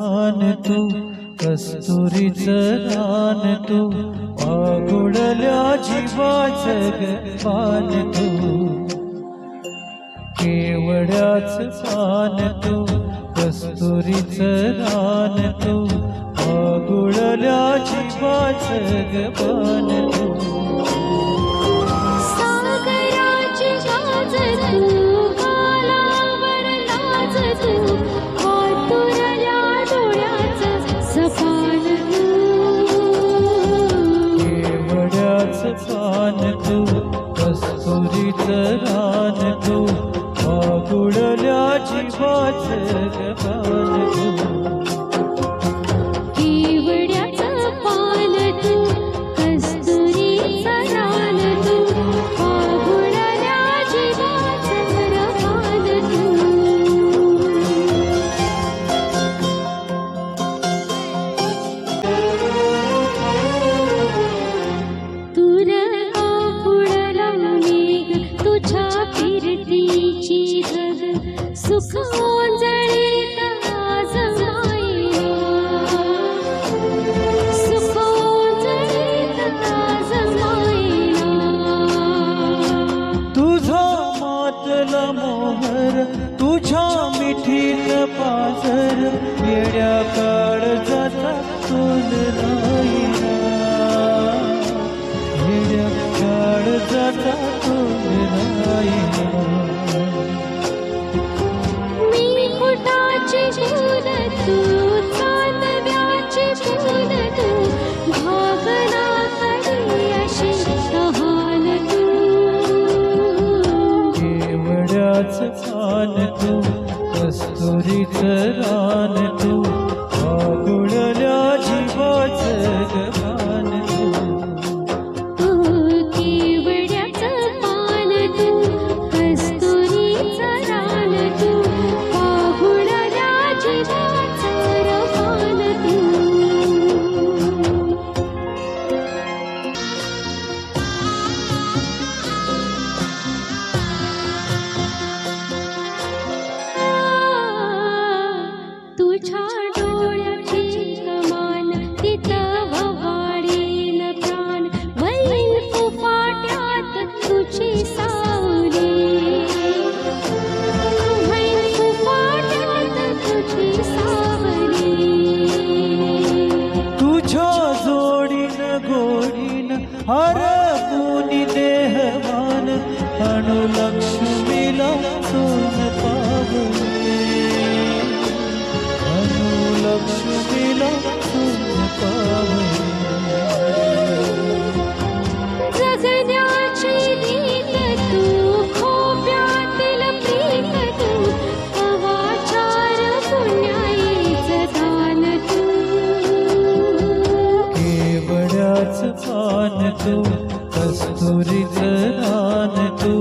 पान तू कस्तुरीचं रान तू आगुडल्या जीवाचं पान तू केवड्याचं पान तू कस्तुरीचं रान तू आगुडल्या जीवाचं पान तू सागराची गाज तू गालावर लाज तू आतुरल्या डोळ्याचं सपान केवड्याचं पान तू कस्तुरीचं रान तू आगुडल्या जीवाचं पान तू केवड्याचं पान तू कस्तुरीचं रान तू आगुडल्या जीवाचं पान तूर आपुडला मेघ तुझ्या फिरतीची धग सुख ओंजळीत आज मायेला सुख ओंजळीत आज मायेला तुझा मातला मोहर तुझ्या मिठीत पाझर येड्या काळजाचा तोल राहिला येड्या काळजाचा तोल राहिला मी फुटाची फूल तू चांदव्याची फूल तू भागना करी अशी तहान तू केवड्याचं पान तू कस्तुरीचं रान तू आगुडल्या जीवाचं पान तू केवड्याचं पान तू कस्तुरीचं रान तू आगुडल्या जीवाचं पान तू तुझ्या डोळ्याची कमान तिथं वाढेल प्राण वैल फुफाट्यात तुझी सावली वैल फुफाट्यात तुझी सावली तुझ्या जोडीन गोडीन हरपूनी देहवान अनुलक्ष्मीला सोन पावले अनुलक्ष्मीला सोन पावले जगण्याची रीत तू खोप्यातील प्रीत तू अवाचार पुण्याईचं दान तू केवड्याचं पान तू कस्तुरीचं रान तू